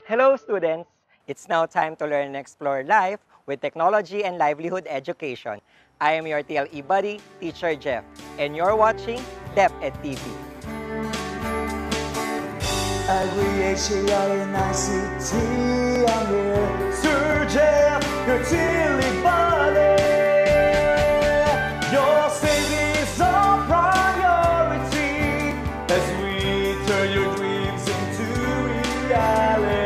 Hello students! It's now time to learn and explore life with technology and livelihood education. I am your TLE buddy, Teacher Jeff, and you're watching DepEd TV. ICT, I'm here, Sir Jeff, your TLE buddy. Your safety is our priority as we turn your dreams into reality.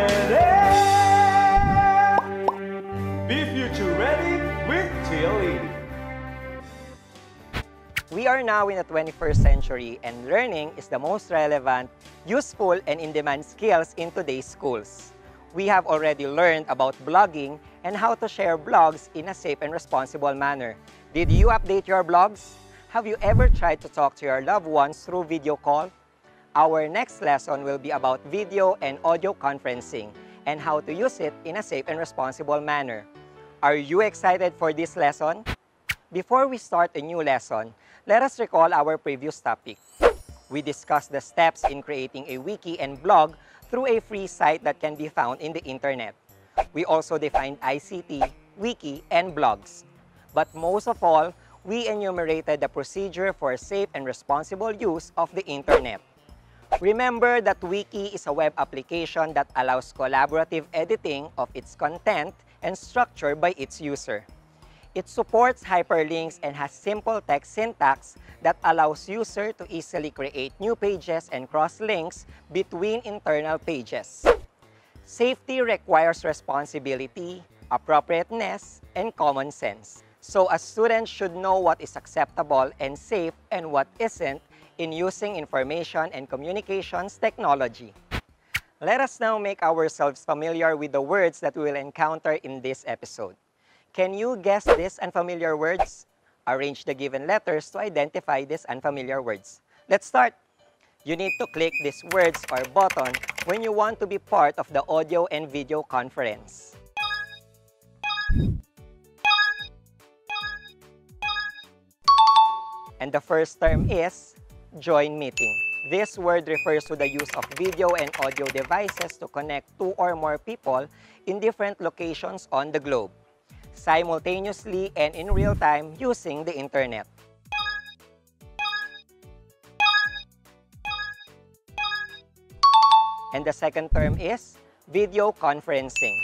Be future ready with TLE. We are now in the 21st century and learning is the most relevant, useful, and in-demand skills in today's schools. We have already learned about blogging and how to share blogs in a safe and responsible manner. Did you update your blogs? Have you ever tried to talk to your loved ones through video call? Our next lesson will be about video and audio conferencing and how to use it in a safe and responsible manner. Are you excited for this lesson? Before we start a new lesson, let us recall our previous topic. We discussed the steps in creating a wiki and blog through a free site that can be found in the internet. We also defined ICT, wiki, and blogs. But most of all, we enumerated the procedure for safe and responsible use of the internet. Remember that wiki is a web application that allows collaborative editing of its content and structure by its user. It supports hyperlinks and has simple text syntax that allows users to easily create new pages and cross-links between internal pages. Safety requires responsibility, appropriateness, and common sense. So a student should know what is acceptable and safe and what isn't in using information and communications technology. Let us now make ourselves familiar with the words that we will encounter in this episode. Can you guess these unfamiliar words? Arrange the given letters to identify these unfamiliar words. Let's start. You need to click these words or button when you want to be part of the audio and video conference. And the first term is join meeting. This word refers to the use of video and audio devices to connect two or more people in different locations on the globe, simultaneously and in real time using the internet. And the second term is video conferencing.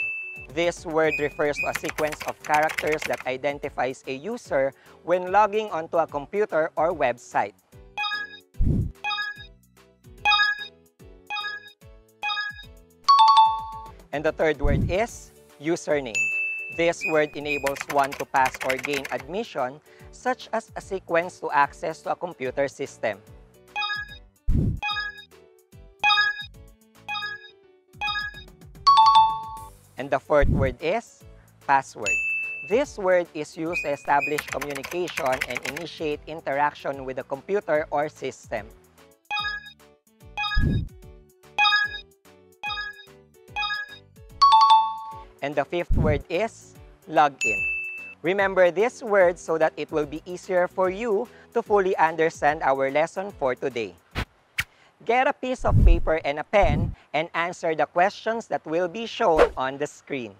This word refers to a sequence of characters that identifies a user when logging onto a computer or website. And the third word is username. This word enables one to pass or gain admission, such as a sequence to access to a computer system. And the fourth word is password. This word is used to establish communication and initiate interaction with the computer or system. And the fifth word is login. Remember this word so that it will be easier for you to fully understand our lesson for today. Get a piece of paper and a pen and answer the questions that will be shown on the screen.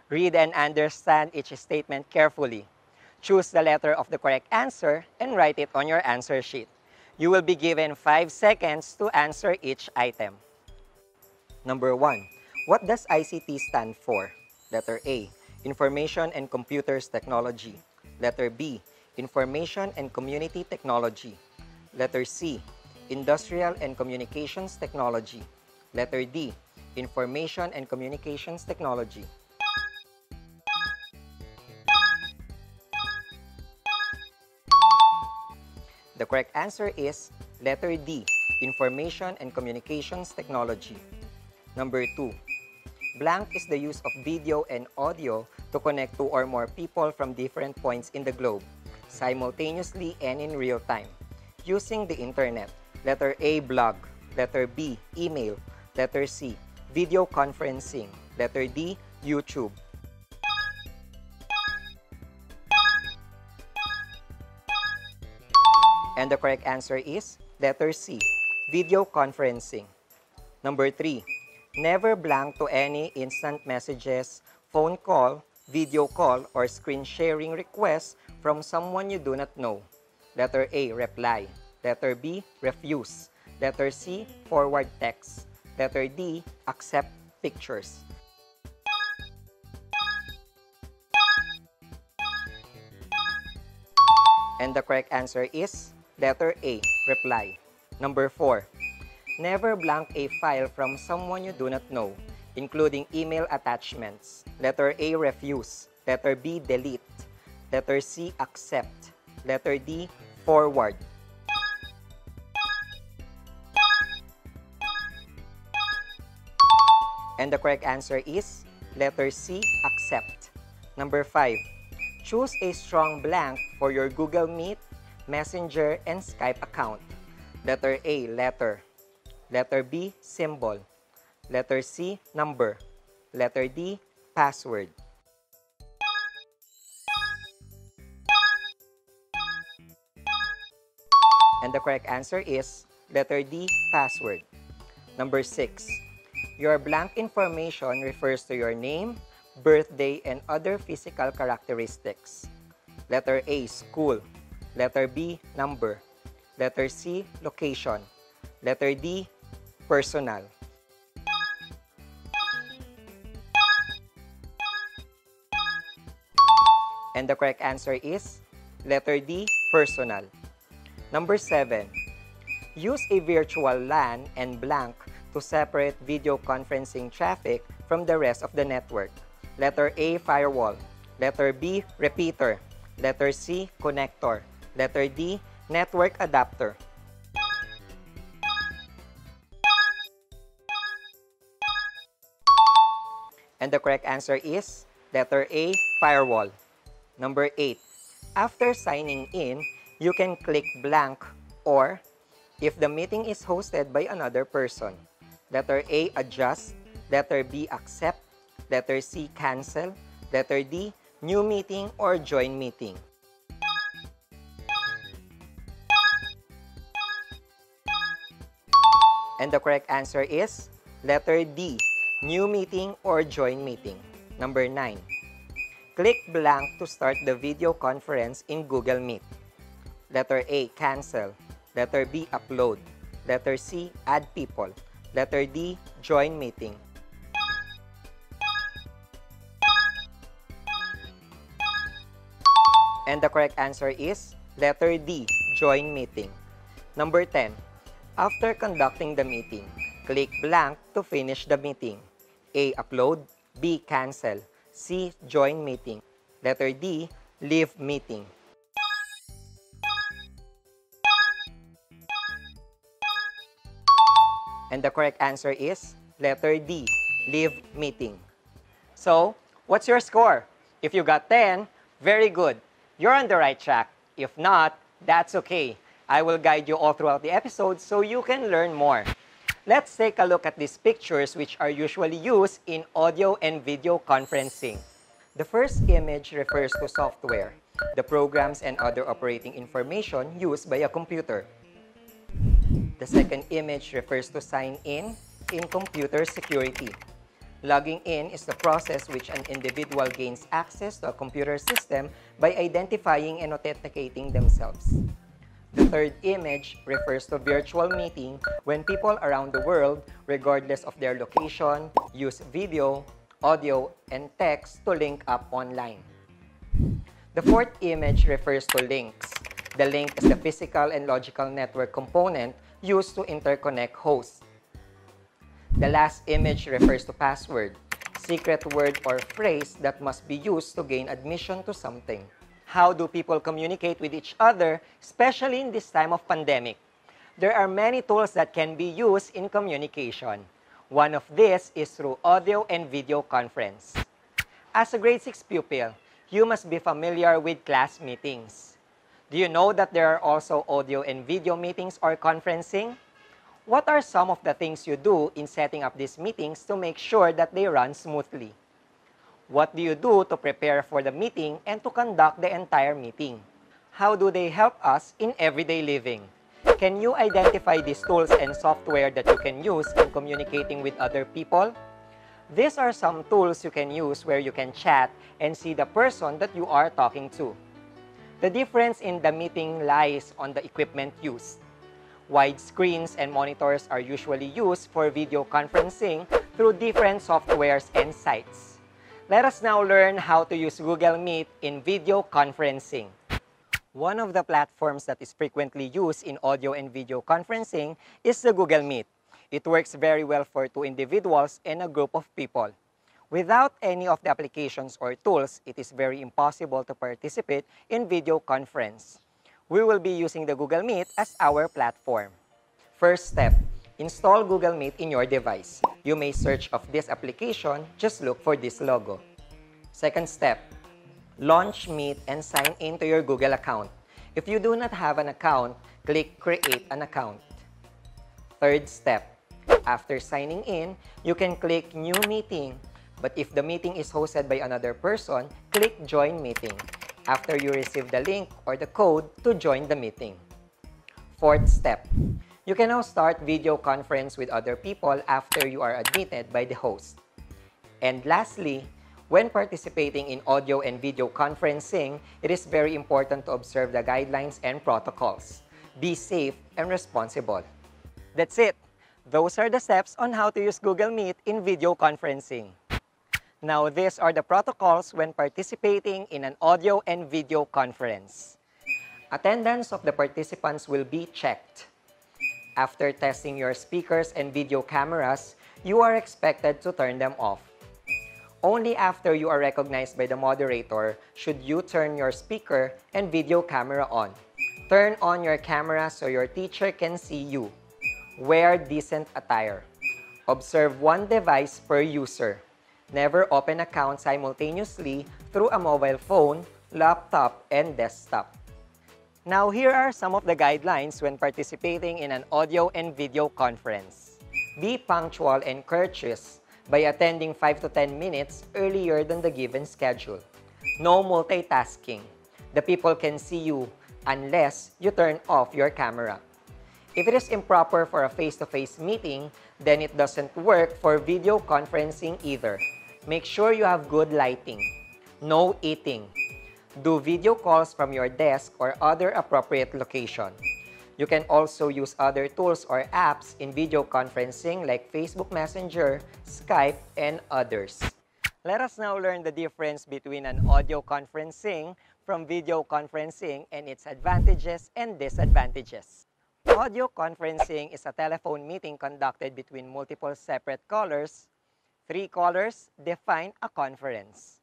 Read and understand each statement carefully. Choose the letter of the correct answer and write it on your answer sheet. You will be given 5 seconds to answer each item. Number 1. What does ICT stand for? Letter A, Information and Computers Technology. Letter B, Information and Community Technology. Letter C, Industrial and Communications Technology. Letter D, Information and Communications Technology. The correct answer is letter D, Information and Communications Technology. Number 2. Blank is the use of video and audio to connect two or more people from different points in the globe, simultaneously and in real time, using the internet. Letter A, blog. Letter B, email. Letter C, video conferencing. Letter D, YouTube. And the correct answer is letter C, video conferencing. Number 3. Never blank to any instant messages, phone call, video call, or screen sharing requests from someone you do not know. Letter A, reply. Letter B, refuse. Letter C, forward text. Letter D, accept pictures. And the correct answer is letter A, reply. Number 4. Never blank a file from someone you do not know, including email attachments. Letter A, refuse. Letter B, delete. Letter C, accept. Letter D, forward. And the correct answer is letter C, accept. Number 5. Choose a strong blank for your Google Meet, Messenger, and Skype account. Letter A, letter. Letter B, symbol. Letter C, number. Letter D, password. And the correct answer is letter D, password. Number 6. Your blank information refers to your name, birthday, and other physical characteristics. Letter A, school. Letter B, number. Letter C, location. Letter D, personal. And the correct answer is letter D, personal. Number 7. Use a virtual LAN and blank to separate video conferencing traffic from the rest of the network. Letter A, firewall. Letter B, repeater. Letter C, connector. Letter D, network adapter. And the correct answer is letter A, firewall. Number 8. After signing in, you can click blank or if the meeting is hosted by another person. Letter A, adjust. Letter B, accept. Letter C, cancel. Letter D, new meeting or join meeting. And the correct answer is letter D, new meeting or join meeting. Number 9. Click blank to start the video conference in Google Meet. Letter A, cancel. Letter B, upload. Letter C, add people. Letter D, join meeting. And the correct answer is letter D, join meeting. Number 10. After conducting the meeting, click blank to finish the meeting. A, upload. B, cancel. C, join meeting. Letter D, leave meeting. And the correct answer is letter D, leave meeting. So, what's your score? If you got 10, very good. You're on the right track. If not, that's okay. I will guide you all throughout the episode so you can learn more. Let's take a look at these pictures which are usually used in audio and video conferencing. The first image refers to software, the programs and other operating information used by a computer. The second image refers to sign in computer security. Logging in is the process which an individual gains access to a computer system by identifying and authenticating themselves. The third image refers to virtual meeting when people around the world, regardless of their location, use video, audio, and text to link up online. The fourth image refers to links. The link is the physical and logical network component used to interconnect hosts. The last image refers to password, secret word or phrase that must be used to gain admission to something. How do people communicate with each other, especially in this time of pandemic? There are many tools that can be used in communication. One of these is through audio and video conference. As a grade 6 pupil, you must be familiar with class meetings. Do you know that there are also audio and video meetings or conferencing? What are some of the things you do in setting up these meetings to make sure that they run smoothly? What do you do to prepare for the meeting and to conduct the entire meeting? How do they help us in everyday living? Can you identify these tools and software that you can use in communicating with other people? These are some tools you can use where you can chat and see the person that you are talking to. The difference in the meeting lies on the equipment used. Wide screens and monitors are usually used for video conferencing through different softwares and sites. Let us now learn how to use Google Meet in video conferencing. One of the platforms that is frequently used in audio and video conferencing is the Google Meet. It works very well for two individuals and a group of people. Without any of the applications or tools, it is very impossible to participate in video conference. We will be using the Google Meet as our platform. First step, install Google Meet in your device. You may search of this application, just look for this logo. Second step, launch Meet and sign in to your Google account. If you do not have an account, click Create an Account. Third step, after signing in, you can click New Meeting. But if the meeting is hosted by another person, click Join Meeting after you receive the link or the code to join the meeting. Fourth step, you can now start video conference with other people after you are admitted by the host. And lastly, when participating in audio and video conferencing, it is very important to observe the guidelines and protocols. Be safe and responsible. That's it. Those are the steps on how to use Google Meet in video conferencing. Now, these are the protocols when participating in an audio and video conference. Attendance of the participants will be checked. After testing your speakers and video cameras, you are expected to turn them off. Only after you are recognized by the moderator should you turn your speaker and video camera on. Turn on your camera so your teacher can see you. Wear decent attire. Observe one device per user. Never open accounts simultaneously through a mobile phone, laptop, and desktop. Now, here are some of the guidelines when participating in an audio and video conference. Be punctual and courteous by attending 5 to 10 minutes earlier than the given schedule. No multitasking. The people can see you unless you turn off your camera. If it is improper for a face-to-face meeting, then it doesn't work for video conferencing either. Make sure you have good lighting. No eating. Do video calls from your desk or other appropriate location. You can also use other tools or apps in video conferencing like Facebook Messenger, Skype, and others. Let us now learn the difference between an audio conferencing from video conferencing and its advantages and disadvantages. Audio conferencing is a telephone meeting conducted between multiple separate callers. 3 callers define a conference.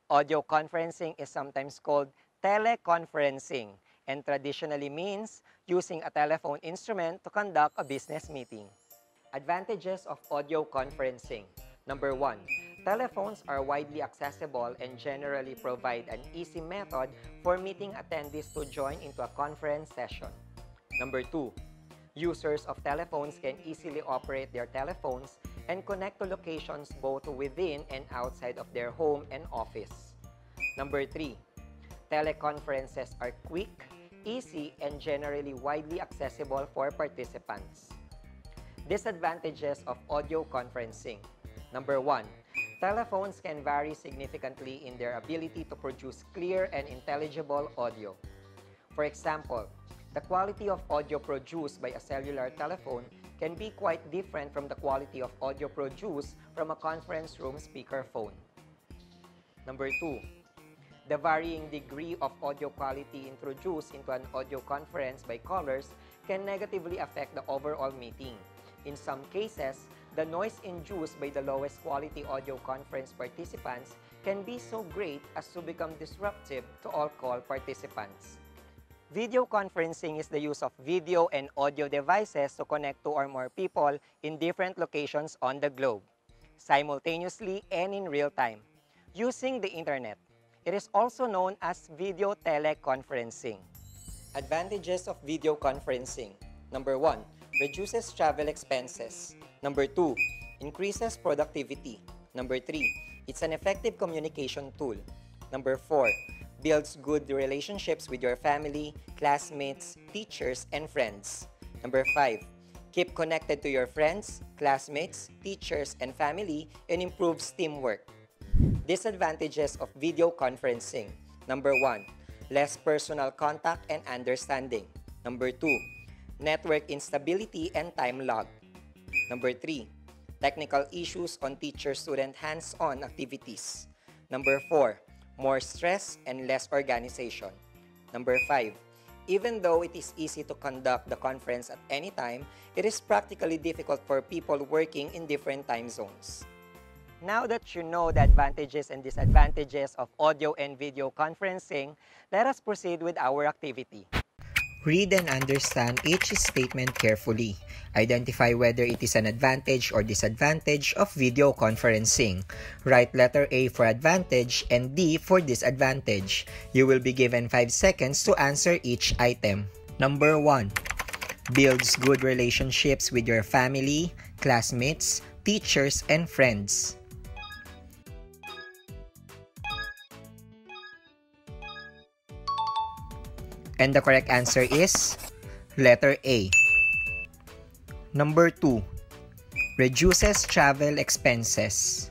Audio conferencing is sometimes called teleconferencing and traditionally means using a telephone instrument to conduct a business meeting. Advantages of audio conferencing. Number 1, telephones are widely accessible and generally provide an easy method for meeting attendees to join into a conference session. Number 2, users of telephones can easily operate their telephones and connect to locations both within and outside of their home and office. Number 3, teleconferences are quick, easy, and generally widely accessible for participants. Disadvantages of audio conferencing. Number 1, telephones can vary significantly in their ability to produce clear and intelligible audio. For example, the quality of audio produced by a cellular telephone can be quite different from the quality of audio produced from a conference room speakerphone. Number 2, the varying degree of audio quality introduced into an audio conference by callers can negatively affect the overall meeting. In some cases, the noise induced by the lowest quality audio conference participants can be so great as to become disruptive to all call participants. Video conferencing is the use of video and audio devices to connect 2 or more people in different locations on the globe, simultaneously and in real time, using the internet. It is also known as video teleconferencing. Advantages of video conferencing. Number 1, reduces travel expenses. Number 2, increases productivity. Number 3, it's an effective communication tool. Number 4, builds good relationships with your family, classmates, teachers, and friends. Number 5, keep connected to your friends, classmates, teachers, and family and improves teamwork. Disadvantages of video conferencing. Number 1, less personal contact and understanding. Number 2, network instability and time lag. Number 3, technical issues on teacher-student hands-on activities. Number 4, more stress and less organization. Number 5, even though it is easy to conduct the conference at any time, it is practically difficult for people working in different time zones. Now that you know the advantages and disadvantages of audio and video conferencing, let us proceed with our activity. Read and understand each statement carefully. Identify whether it is an advantage or disadvantage of video conferencing. Write letter A for advantage and D for disadvantage. You will be given 5 seconds to answer each item. Number 1. Builds good relationships with your family, classmates, teachers, and friends. And the correct answer is letter A. Number 2. Reduces travel expenses.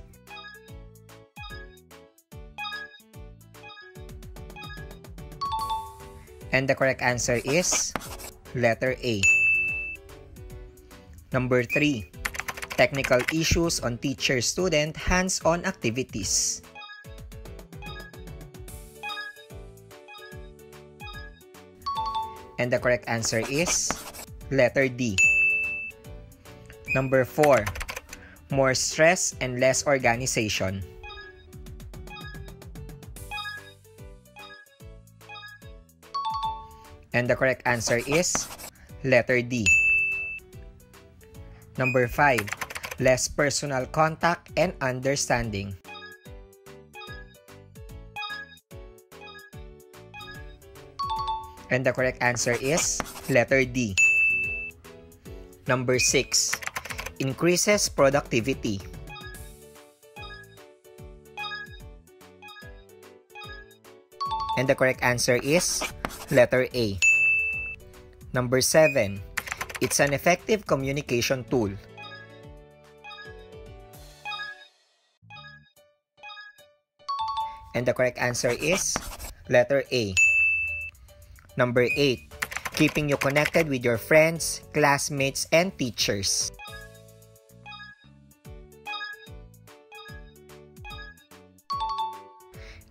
And the correct answer is letter A. Number 3. Technical issues on teacher-student hands-on activities. And the correct answer is letter D. Number 4. More stress and less organization. And the correct answer is letter D. Number 5. Less personal contact and understanding. And the correct answer is letter D. Number 6. Increases productivity. And the correct answer is letter A. Number 7. It's an effective communication tool. And the correct answer is letter A. Number 8. Keeping you connected with your friends, classmates, and teachers.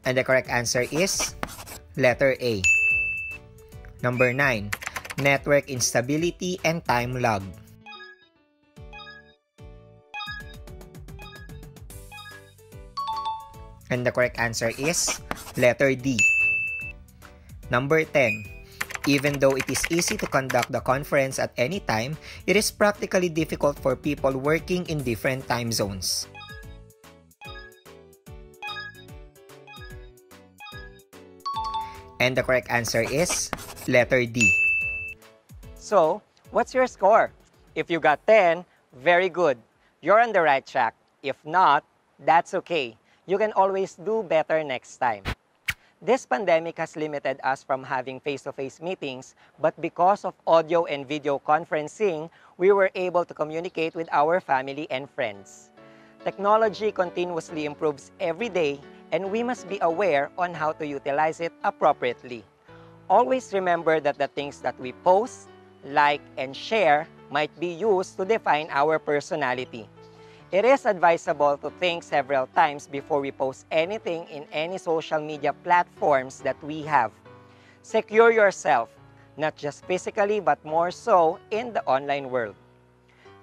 And the correct answer is letter A. Number 9. Network instability and time lag. And the correct answer is letter D. Number 10. Even though it is easy to conduct the conference at any time, it is practically difficult for people working in different time zones. And the correct answer is letter D. So, what's your score? If you got 10, very good. You're on the right track. If not, that's okay. You can always do better next time. This pandemic has limited us from having face-to-face meetings, but because of audio and video conferencing, we were able to communicate with our family and friends. Technology continuously improves every day, and we must be aware on how to utilize it appropriately. Always remember that the things that we post, like, and share might be used to define our personality. It is advisable to think several times before we post anything in any social media platforms that we have. Secure yourself, not just physically but more so in the online world.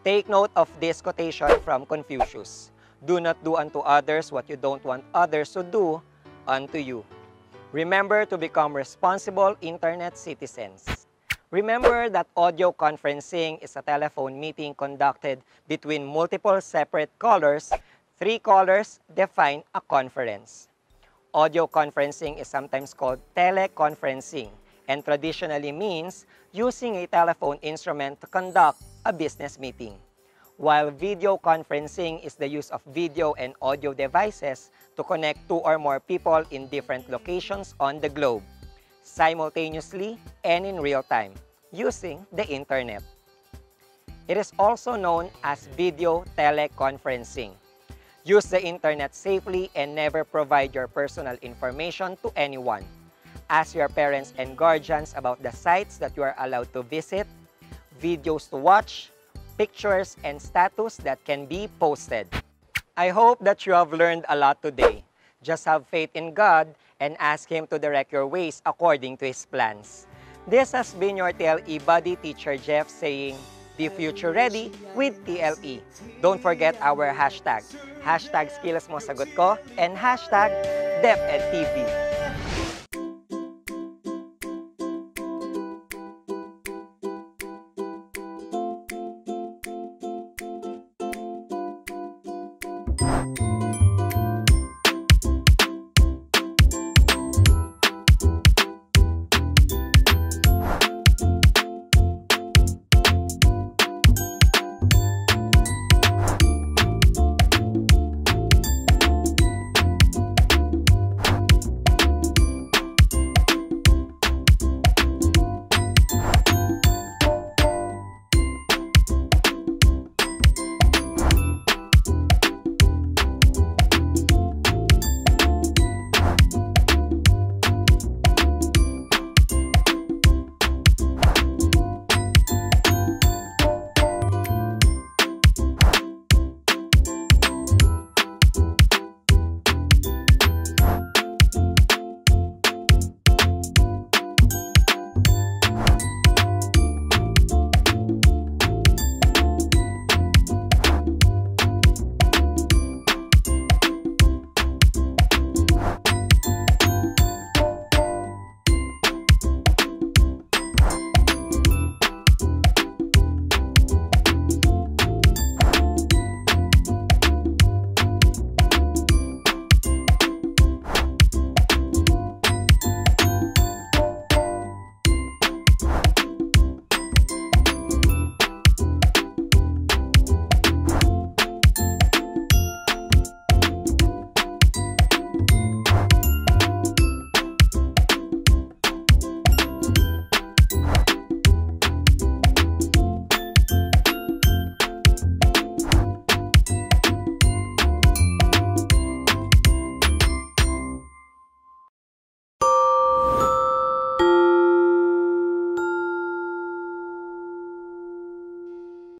Take note of this quotation from Confucius. Do not do unto others what you don't want others to do unto you. Remember to become responsible internet citizens. Remember that audio conferencing is a telephone meeting conducted between multiple separate callers. 3 callers define a conference. Audio conferencing is sometimes called teleconferencing and traditionally means using a telephone instrument to conduct a business meeting. while video conferencing is the use of video and audio devices to connect two or more people in different locations on the globe, simultaneously and in real time, using the internet. It is also known as video teleconferencing. Use the internet safely and never provide your personal information to anyone. Ask your parents and guardians about the sites that you are allowed to visit, videos to watch, pictures, and status that can be posted. I hope that you have learned a lot today. Just have faith in God and ask Him to direct your ways according to His plans. This has been your TLE buddy, Teacher Jeff, saying, "Be future ready with TLE." Don't forget our hashtag. Hashtag skills mo sagot ko and hashtag DepEdTV.